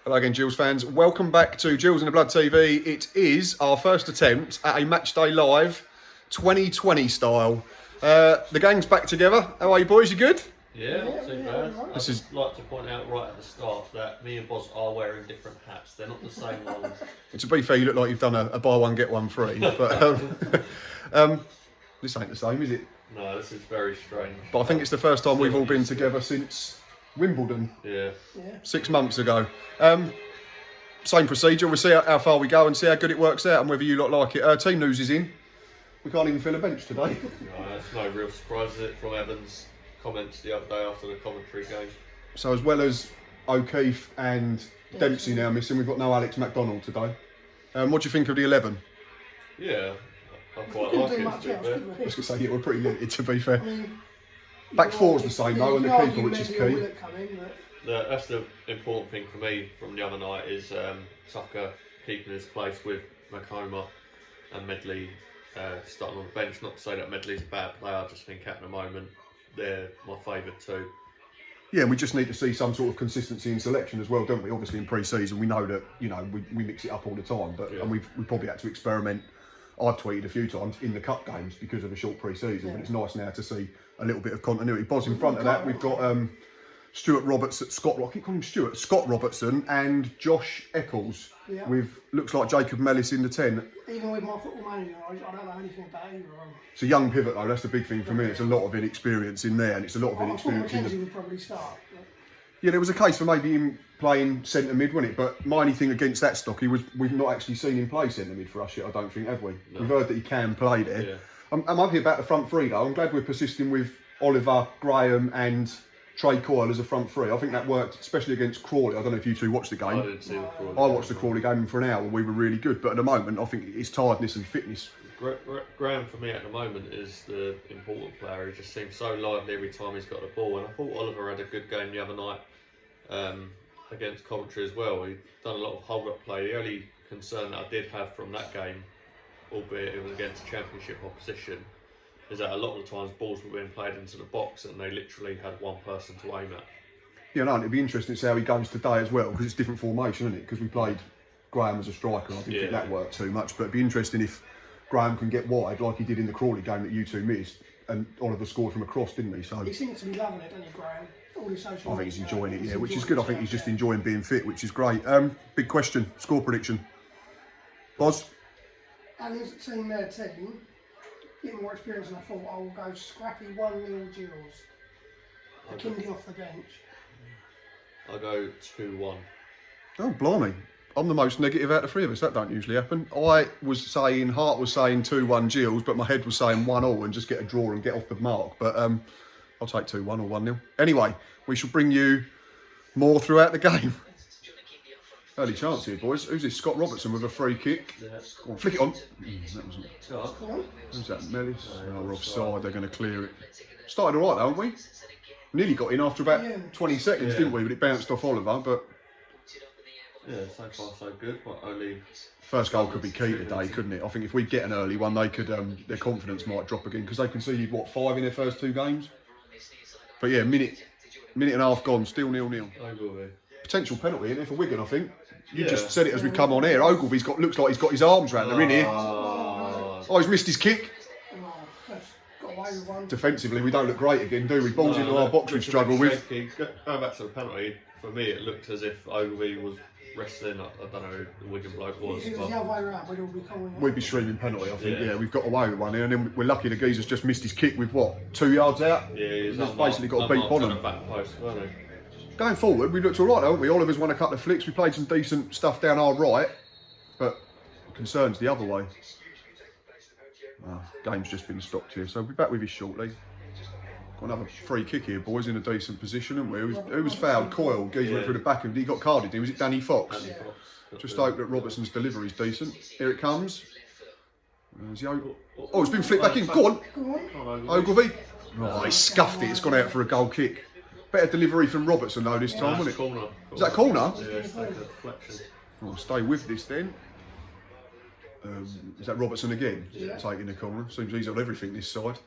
Hello again, Gills fans. Welcome back to Gills in the Blood TV. It is our first attempt at a Matchday Live 2020 style. The gang's back together. How are you, boys? You good? Yeah, not too bad. I'd just like to point out right at the start that me and Boz are wearing different hats. They're not the same ones. To be fair, you look like you've done a buy one, get one free. But this ain't the same, is it? No, this is very strange. But I think it's the first time we've all been together since Wimbledon. Yeah. 6 months ago. Same procedure. We'll see how far we go and see how good it works out and whether you lot like it. Team news is in. We can't even fill a bench today. No, that's no real surprise, is it, from Evans' comments the other day after the commentary game. So as well as O'Keefe and Dempsey now missing, we've got no Alex McDonald today. What do you think of the 11? Yeah, I quite like it. I was going to say, yeah, we're pretty limited, to be fair. Back four's the same though, and the keeper, which is key. That's the important thing for me from the other night is Tucker keeping his place with Macoma and Medley starting on the bench. Not to say that Medley's a bad player, I just think at the moment they're my favourite too. Yeah, and we just need to see some sort of consistency in selection as well, don't we? Obviously in pre-season we know that, you know, we mix it up all the time, but and we probably had to experiment. I've tweeted a few times in the cup games because of the short pre-season, but it's nice now to see a little bit of continuity. Boz, in front of that, we've got Stuart Robertson, I keep calling him Stuart, Scott Robertson and Josh Eccles with, looks like Jacob Mellis in the 10. Even with my football manager, I don't know anything about either of them. It's a young pivot though, that's the big thing for me. It's a lot of inexperience in there, and it's a lot of inexperience in the... would probably start. Yeah, there was a case for maybe him playing centre mid, wasn't it? But my only thing against that stock, we've not actually seen him play centre mid for us yet, I don't think, have we? No. We've heard that he can play there. Yeah. I'm happy about the front three though. I'm glad we're persisting with Oliver, Graham and Trey Coyle as a front three. I think that worked, especially against Crawley. I don't know if you two watched the game. I didn't see the Crawley. I watched the Crawley game for an hour and we were really good. But at the moment, I think it's tiredness and fitness. Graham for me at the moment is the important player. He just seems so lively every time he's got the ball. And I thought Oliver had a good game the other night against Coventry as well. He'd done a lot of hold-up play. The only concern that I did have from that game, albeit it was against championship opposition, is that a lot of the times balls were being played into the box and they literally had one person to aim at. Yeah, no, it'd be interesting to see how he goes today as well, because it's different formation, isn't it? Because we played Graham as a striker, I didn't think that worked too much, but it'd be interesting if Graham can get wide like he did in the Crawley game that you two missed, and Oliver scored from across, didn't he? So he seems to be loving it, doesn't he, Graham? I think he's enjoying it, yeah, which is good. I think he's just enjoying being fit, which is great. Big question, score prediction. Boz? Alan's seen their team, getting more experience, and I thought I will go scrappy 1-0 Gills. Kindy off the bench. I'll go 2-1. Oh, blimey. I'm the most negative out of the three of us. That don't usually happen. I was saying, Hart was saying 2-1 Gills, but my head was saying 1-0 and just get a draw and get off the mark. But I'll take 2-1 or 1-0. Anyway, we shall bring you more throughout the game. Early chance here, boys. Who's this? Scott Robertson with a free kick. Yeah. Go on, flick it on. That wasn't... Who's that? Mellis? Oh, we're offside. They're going to clear it. Started all right, though, haven't we? Nearly got in after about 20 seconds, didn't we? But it bounced off Oliver. But yeah, so far so good. But only first goal could be key today, couldn't it? I think if we get an early one, they could their confidence might drop again because they conceded what 5 in their first 2 games. But yeah, minute and a half gone, still 0-0. Ogilvy. Potential penalty in there for Wigan, I think. You just said it as we come on here. Ogilvy's looks like he's got his arms round her in here. Oh, he's missed his kick. Defensively, we don't look great again, do we? Balls into our box we struggle with. Going back to the penalty, for me it looked as if Ogilvy was wrestling. I don't know who the Wigan bloke was. If it was the other way around, we'd be screaming penalty, I think. Yeah, we've got away with one here, and then we're lucky the geezer's just missed his kick with what, 2 yards out? Yeah, he's basically got a beat Bonham. Back post, weren't he? Going forward, we looked all right, haven't we? Oliver's won a couple of flicks. We played some decent stuff down our right, but concerns the other way. Game's just been stopped here, so we'll be back with you shortly. Got another free kick here, boys, in a decent position, haven't we? Who was fouled? Coyle. Geezer went through the back of him. He got carded. Was it Danny Fox? Danny Fox. Just hope that Robertson's delivery's decent. Here it comes. Oh, it's been flicked back in. Go on. Ogilvy. Oh, he scuffed it. It's gone out for a goal kick. Better delivery from Robertson though this time, wasn't it? Corner. Is that a corner? Yeah, it's like a deflection. I'll stay with this then. Is that Robertson again? Yeah. Taking the corner. Seems he's on everything this side.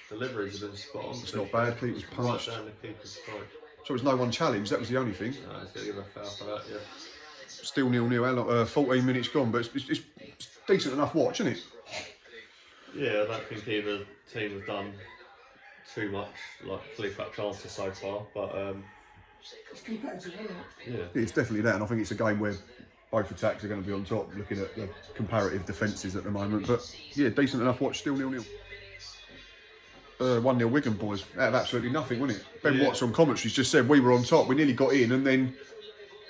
Deliveries have been spot on. It's not bad. Keeper's punched. Right down the keeper's throat. So there's no one challenged. That was the only thing. No, he's going to give a foul for that, yeah. still 0-0. How long? 14 minutes gone, but it's decent enough watch, isn't it? Yeah, I don't think either team have done too much like clear-cut chances so far, but It's competitive, isn't it? yeah. It's definitely that, and I think it's a game where both attacks are going to be on top, looking at the comparative defences at the moment. But yeah, decent enough watch, still 0-0. 1-0 Wigan, boys, out of absolutely nothing, wasn't it? Ben Watts on commentaries just said we were on top, we nearly got in, and then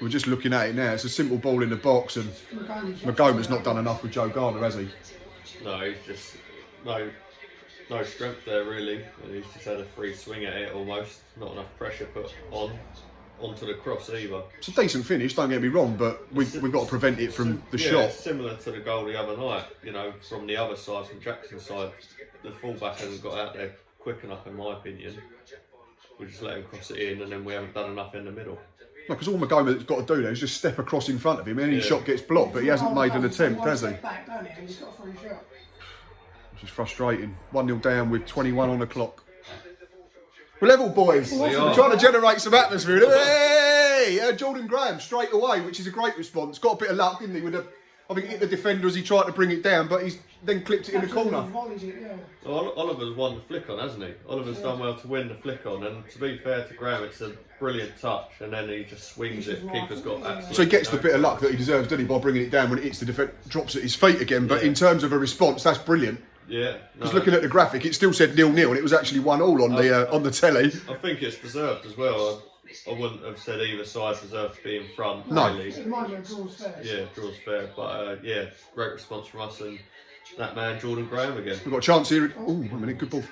we're just looking at it now. It's a simple ball in the box, and Magoma's not done enough with Joe Garner, has he? No, he's just no strength there really, and he's just had a free swing at it almost. Not enough pressure put onto the cross either. It's a decent finish, don't get me wrong, but we've got to prevent it from the shot. It's similar to the goal the other night, you know, from the other side, from Jackson's side. The fullback hasn't got out there quick enough, in my opinion. We just let him cross it in, and then we haven't done enough in the middle. No, because all Magoma's got to do there is just step across in front of him. Any shot gets blocked, but he hasn't made an attempt, has he? Back, don't he? And he's got a free shot. Which is frustrating. 1-0 down with 21 on the clock. We're level, boys. We're trying to generate some atmosphere. Hey! Jordan Graham straight away, which is a great response. Got a bit of luck, didn't he? With I think he hit the defender as he tried to bring it down, but he's then clipped it in the corner. Well, Oliver's won the flick on, hasn't he? Oliver's done well to win the flick on, and to be fair to Graham, it's a brilliant touch, and then he just swings it. Keeper's got absolutely. So he gets the bit of luck that he deserves, doesn't he, by bringing it down when it hits the defender, drops at his feet again. But in terms of a response, that's brilliant. Yeah. Because looking at the graphic, it still said 0-0, and it was actually 1-1 on the telly. I think it's deserved as well. I wouldn't have said either side deserved to be in front. No. Really. It might be draws fair. Yeah, draws fair. But yeah, great response from us and that man Jordan Graham again. We've got a chance here. Oh, wait a minute, good ball.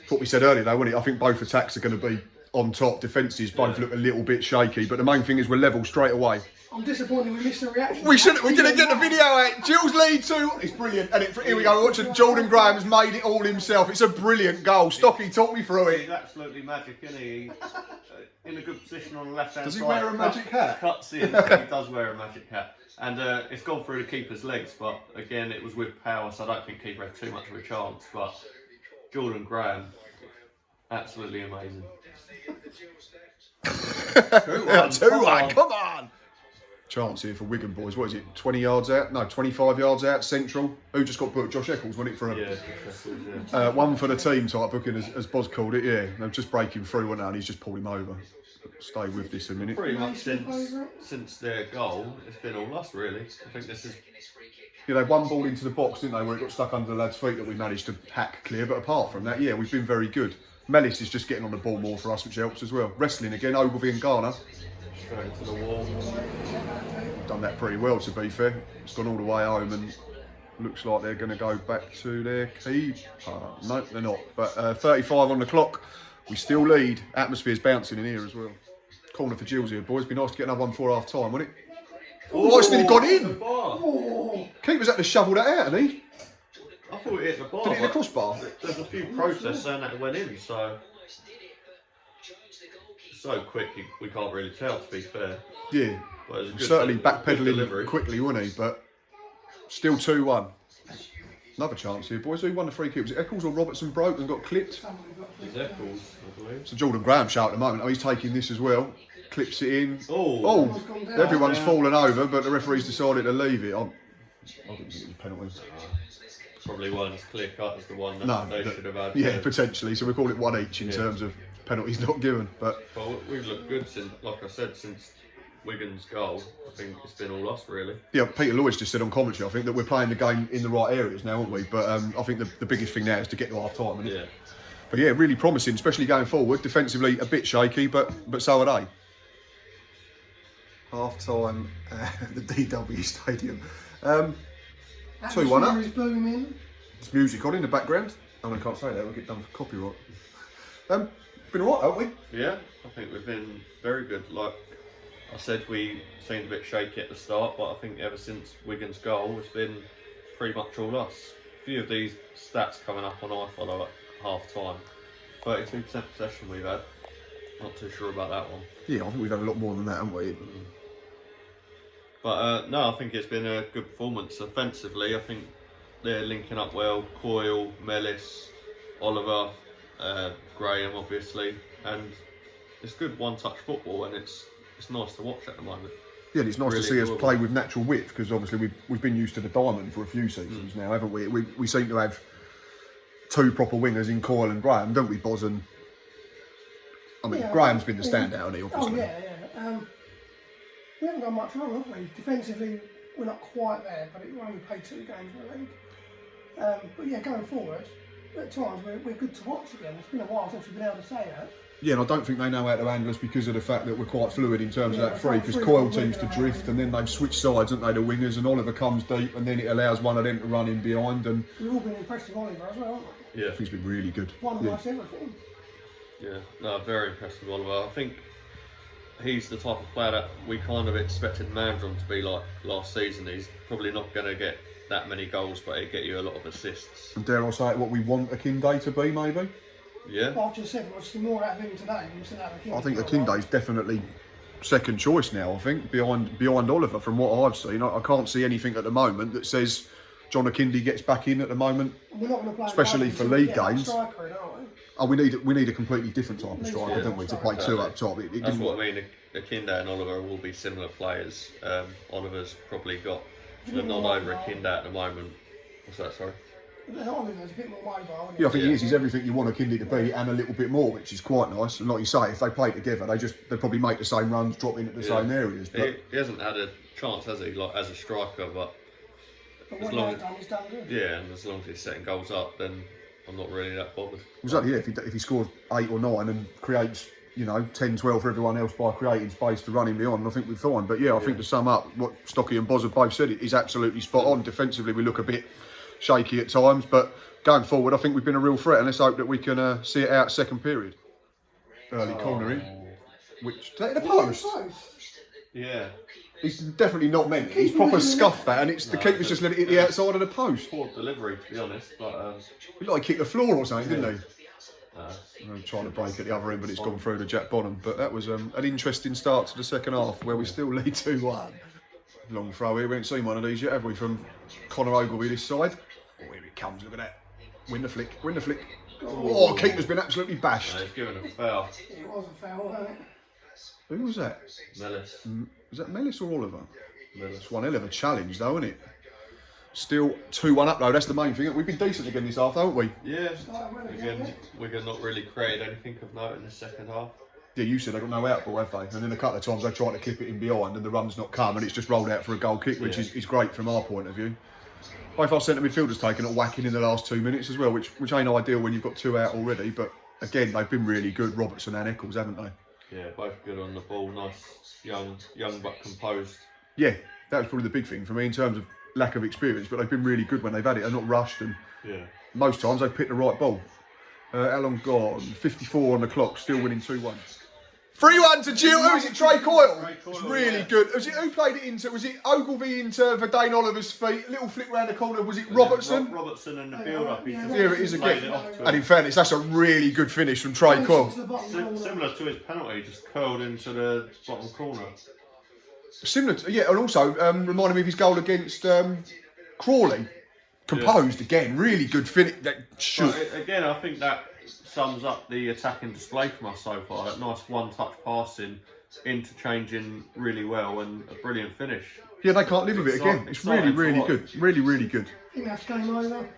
What we said earlier though, wasn't it? I think both attacks are going to be on top. Defences both look a little bit shaky, but the main thing is we're level straight away. I'm disappointed we missed the reaction. We didn't get the video out. Gills lead 2. It's brilliant. And here we go. We're watching Jordan Graham has made it all himself. It's a brilliant goal. Stocky, talk me through it. He's absolutely magic, isn't he? In a good position on the left hand side. Does he wear a magic hat? Cuts in. He does wear a magic hat. And it's gone through the keeper's legs, but again, it was with power, so I don't think keeper had too much of a chance. But Jordan Graham, absolutely amazing. 2-1, come on. Chance here for Wigan, boys. What is it? 20 yards out? No, 25 yards out. Central. Who just got booked? Josh Eccles, wasn't it? For one for the team type booking, as Boz called it. Yeah, they're just breaking through now, and he's just pulled him over. Stay with this a minute. Pretty much since their goal, it's been all us really. I think this is. Yeah, they one ball into the box, didn't they? Where it got stuck under the lad's feet that we managed to hack clear. But apart from that, yeah, we've been very good. Mellis is just getting on the ball more for us, which helps as well. Wrestling again, Ogilvy and Garner. Straight into the wall. Done that pretty well, to be fair. It's gone all the way home, and looks like they're going to go back to their keeper. No, they're not. But 35 on the clock. We still lead. Atmosphere's bouncing in here as well. Corner for Gills here, boys. Be nice to get another one before half time, wouldn't it? Oh, it's nearly gone in. Oh. Keeper's had to shovel that out, hasn't he? I thought it hit the bar. Did it hit the crossbar? There's a few protests saying that it went in, so quick we can't really tell, to be fair. Yeah. But it was a good, certainly good backpedaling delivery. quickly, wasn't he? But still 2-1. Another chance here, boys. Who won the free kick? Was it Eccles or Robertson broke and got clipped? It's Eccles, I believe. So Jordan Graham shout at the moment. Oh, he's taking this as well. Clips it in. Oh, Everyone's fallen over, but the referee's decided to leave it. I didn't think it was a penalty. Probably weren't as clear cut as the one that they should have had. Yeah, potentially. So we call it 1 each in terms of penalties not given. But well, we've looked good since, like I said, since Wigan's goal. I think it's been all us really. Yeah, Peter Lewis just said on commentary, I think that we're playing the game in the right areas now, aren't we? But I think the biggest thing now is to get to half time. Isn't it? Yeah. But yeah, really promising, especially going forward. Defensively, a bit shaky, but so are they. Half time at the DW Stadium. 2-1 up. Is booming. There's music on in the background. Oh, I can't say that, we'll get done for copyright. Been alright, haven't we? Yeah, I think we've been very good. Like I said, we seemed a bit shaky at the start, but I think ever since Wigan's goal, it's been pretty much all us. A few of these stats coming up on iFollow at half time. 32% possession we've had. Not too sure about that one. Yeah, I think we've had a lot more than that, haven't we? But no, I think it's been a good performance. Offensively, I think they're linking up well. Coyle, Mellis, Oliver, Graham, obviously, and it's good one-touch football, and it's nice to watch at the moment. Yeah, and it's nice Really to see us enjoyable. play with natural width, because obviously we've been used to the diamond for a few seasons now, haven't we? We seem to have two proper wingers in Coyle and Graham, don't we, Boz? And I mean, Yeah, Graham's been the yeah. standout, hasn't he, Oh obviously. yeah. We haven't done much wrong, have we? Defensively, we're not quite there, but we only played 2 games in the league. But yeah, going forward, at times we're good to watch again. It's been a while since we've been able to say that. Yeah, and I don't think they know how to handle us because of the fact that we're quite fluid in terms of Yeah, that free, because free Coyle ball seems to winger, drift, and then they've switched sides, haven't they, the wingers, and Oliver comes deep, and then it allows one of them to run in behind, and We've all been impressed with Oliver as well, haven't we? Yeah. I think he's been really good. Won Yeah. almost everything. Yeah, no, very impressed with Oliver. I think he's the type of player that we kind of expected Mandron to be like last season. He's probably not going to get that many goals, but he'll get you a lot of assists. And dare I say it, what we want Akinde to be, maybe? Yeah. Well, I've just said we'll see more out of him today than we've seen out of Akinde. I think Akinde's definitely second choice now, I think, behind Oliver, from what I've seen. I can't see anything at the moment that says John Akinde gets back in at the moment. We're not going to play especially for league games. Striker, aren't we? Oh, we need a completely different type of striker, Yeah. don't we, to play two up top. It That's didn't what work. I mean. Akinde and Oliver will be similar players. Oliver's probably got the nod over Akinde at the moment. What's that, sorry? Oliver's a bit more mobile. Yeah, I think he is. He's everything you want Akinde to be, and a little bit more, which is quite nice. And like you say, if they play together, they probably make the same runs, drop in at the same areas. But He hasn't had a chance, has he? Like as a striker, but But as what long he's done, he's done good. yeah, and as long as he's setting goals up, then I'm not really that bothered. exactly, yeah. If he scores 8 or 9 and creates, 10, 12 for everyone else by creating space to run him beyond, I think we're fine. But yeah, I think to sum up, what Stocky and Boz have both said, is absolutely spot on. Defensively, we look a bit shaky at times, but going forward, I think we've been a real threat, and let's hope that we can see it out second period. Early corner in, which is that in the post. Yeah. He's definitely not meant it. He's proper scuffed that, and it's the keeper's just let it hit the outside of the post. Poor delivery, to be honest, but He like kicked the floor or something, didn't he? uh, I'm trying to break at the other end, but it's gone through to Jack Bonham. But that was an interesting start to the second half, where we still lead 2-1. Long throw here. We haven't seen one of these yet, have we? From Connor Ogilvie this side. Oh, here it comes. Look at that. Win the flick. Win the flick. Oh, keeper's been absolutely bashed. he's given a foul. It was a foul, wasn't it? Who was that? Melis. Was that Mellis or Oliver? Melis. It's one hell of a challenge, though, isn't it? Still 2-1 up, though. That's the main thing. We've been decent again this half, haven't we? Yeah. Like, Again, Wigan not really created anything of note in the second half. Yeah, you said they got no outball, have they? And then a couple of times they tried to clip it in behind, and the run's not come, and it's just rolled out for a goal kick, which is great from our point of view. Both our centre midfielders taken a whacking in the last 2 minutes as well, which ain't ideal when you've got 2 out already. But again, they've been really good, Robertson and Eccles, haven't they? Yeah, both good on the ball. Nice, young but composed. Yeah, that was probably the big thing for me in terms of lack of experience. But they've been really good when they've had it. They're not rushed, and Yeah. most times they've picked the right ball. How long gone? 54 on the clock, still winning 2-1. 3-1 to Gills. Who is it? Trey Coyle. It's really good. Was it, who played it into? Was it Ogilvie into Verdane Oliver's feet? Little flick round the corner. Was it Robertson? Robertson and the build-up. Here it is played again. it off to And him. in fairness, that's a really good finish from Trey Coyle. Similar to his penalty, just curled into the bottom corner. Similar to, yeah, and also reminded me of his goal against Crawley. Composed again, really good finish. That shoot. But again, I think that sums up the attacking display from us so far. That nice one-touch passing, interchanging really well, and a brilliant finish. Yeah, they can't live with it again. It's really, really good. Really, really good. I think that's game over.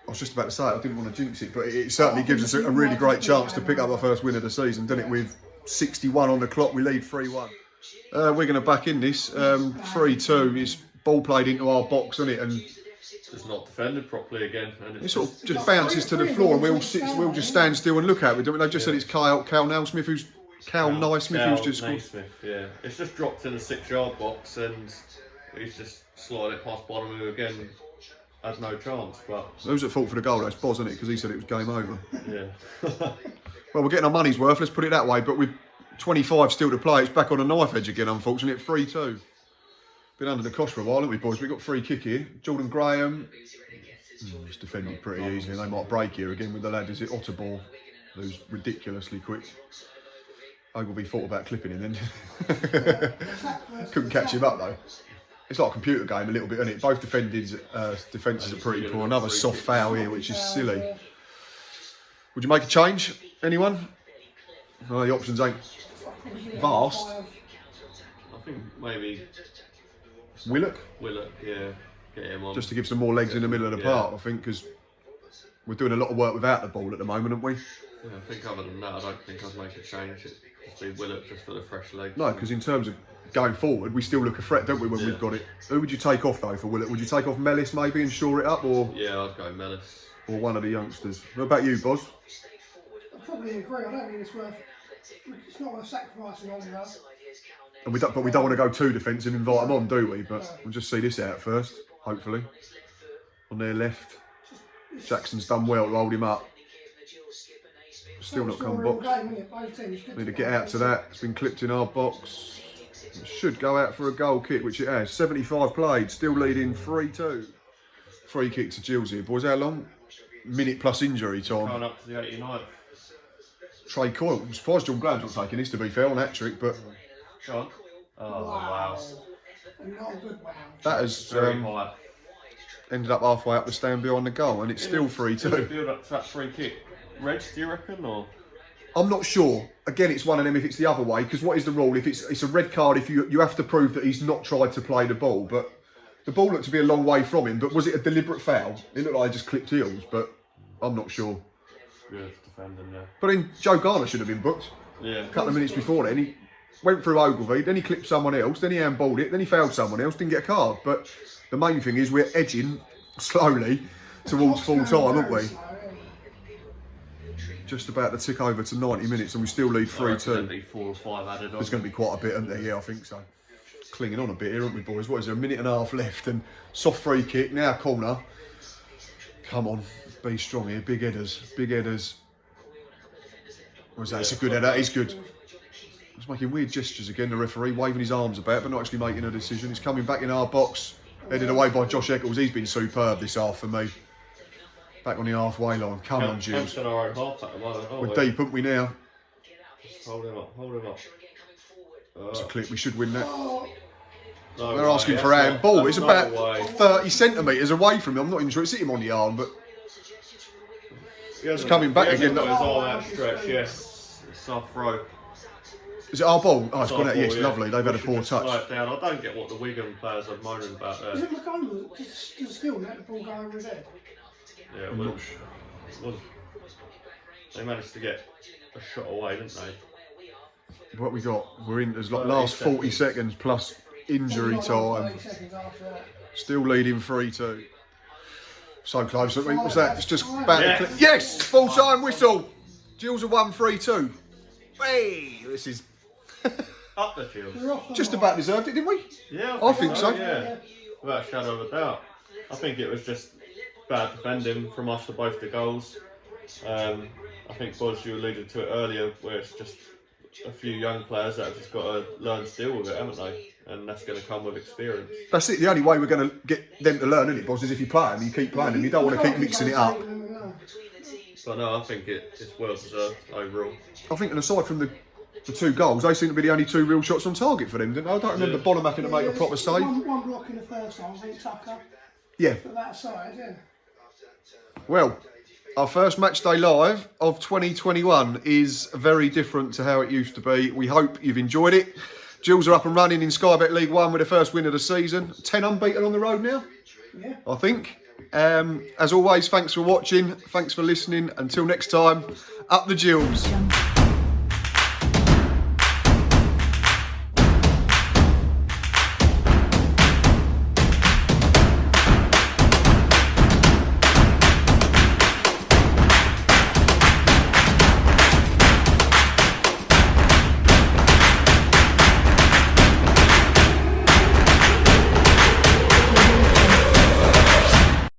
I was just about to say it, I didn't want to jinx it, but it certainly gives us a really great chance to pick up our first win of the season, doesn't it? With 61 on the clock, we lead 3-1. We're going to back in this 3-2. It's ball played into our box, isn't it? And Just not defended properly again. And it sort of just bounces to the floor, and we all just stand still and look at it. They've just said it's Cal Naismith who's just scored. Naismith, yeah. It's just dropped in the 6-yard box, and he's just slotted it past Bonham, who again had no chance. But Who's at fault for the goal? That's Boz, isn't it? Because he said it was game over. yeah. Well, we're getting our money's worth, let's put it that way, but with 25 still to play, it's back on a knife edge again, unfortunately, at 3-2. Been under the cosh for a while, haven't we, boys? We've got free kick here. Jordan Graham. It's defended pretty easily. They might break here again with the lad, is it Otterball, who's ridiculously quick. Ogilvie thought about clipping him then. Couldn't catch him up, though. It's like a computer game a little bit, isn't it? Both defenses are pretty poor. Another soft foul here, which is silly. Would you make a change? Anyone? The options ain't vast. I think maybe Willock, yeah, get him on. just to give some more legs in the middle of the Yeah. park, I think, because we're doing a lot of work without the ball at the moment, aren't we? Yeah, I think other than that, I don't think I'd make a change. It'd just be Willock just for the fresh legs. No, because in terms of going forward, we still look a threat, don't we, when we've got it? Who would you take off, though, for Willock? Would you take off Mellis, maybe, and shore it up, or Yeah, I'd go Mellis. one of the youngsters? What about you, Boz? I probably agree. I don't think it's worth. It's not worth sacrificing on that. And we don't want to go too defensive and invite them on, do we? But we'll just see this out first, hopefully. On their left, Jackson's done well to hold him up. Still not come box. Need to get out to that. It's been clipped in our box. It should go out for a goal kick, which it has. 75 played, still leading 3-2. Free kick to Gills here, boys. How long? Minute plus injury time. Going up to the 89th. Trey Coyle. I'm surprised John Bland's not taking this, to be fair, on that trick, but John. Oh, wow. Not a good wow. that has Very high. ended up halfway up the stand behind the goal, and it's still 3-2. Build up to that free kick. Reg, do you reckon, or? I'm not sure. Again, it's one of them if it's the other way, because what is the rule? If it's a red card, if you have to prove that he's not tried to play the ball, but the ball looked to be a long way from him, but was it a deliberate foul? It looked like I just clipped heels, but I'm not sure. Good defending, yeah. But then Joe Garner should have been booked Yeah. a couple of minutes before then. He went through Ogilvie, then he clipped someone else, then he handballed it, then he fouled someone else, didn't get a card. But the main thing is we're edging slowly towards full time, aren't we? Just about to tick over to 90 minutes and we still lead 3-2. There'll be 4 or 5 added on. There's going to be quite a bit, isn't there? Yeah, I think so. Clinging on a bit here, aren't we, boys? What is there, a minute and a half left? And soft free kick, now corner. Come on, be strong here. Big headers, big headers. What is that? It's a good header, he's good. He's making weird gestures again, the referee, waving his arms about, but not actually making a decision. He's coming back in our box, headed away by Josh Eccles. He's been superb this half for me. Back on the halfway line. Come on, Gills. Our own half at the moment, aren't We're deep, aren't we, now? Just hold him up, hold him up. It's a clip, we should win that. No They're way, asking that's for not- handball. that's It's not about a way. 30 centimetres away from him. I'm not even sure it's hit him on the arm, but He hasn't- coming back he hasn't again. got his arm outstretched, yes. It's our throw. is it our ball? Oh, it's gone out. Our Yes, ball, yeah. lovely. They've had a We poor should just slow touch. it down. I don't get what the Wigan players are moaning about there. Is it McCollum just still let the ball go over his head? Yeah, I'm well, not sure. well, they managed to get a shot away, didn't they? What we got? We're in. There's like 30 last 40 seconds. seconds plus injury time. 30 seconds after that. Still leading 3-2. So close. Was that? It's just about Yes. to click. Yes, full time whistle. Gills have won 3-2. Hey, this is Up the field. We're off the just mark. about deserved it, didn't we? Yeah, I think so. Yeah, without a shadow of a doubt. I think it was just bad defending from us for both the goals. I think, Boz, you alluded to it earlier, where it's just a few young players that have just got to learn to deal with it, haven't they? And that's going to come with experience. That's it. The only way we're going to get them to learn, isn't it, Boz, is if you play them, you keep playing them. You don't want to keep mixing it up. But no, I think it's well deserved overall. I think, and aside from the two goals, they seem to be the only two real shots on target for them, didn't they? I don't remember Bonham having to make a proper save. One block in the first half, I think Tucker. Yeah. But that side, yeah. Well, our first Matchday Live of 2021 is very different to how it used to be. We hope you've enjoyed it. Gills are up and running in Sky Bet League 1 with the first win of the season. 10 unbeaten on the road now, Yeah. I think. As always, thanks for watching. Thanks for listening. Until next time, up the Gills.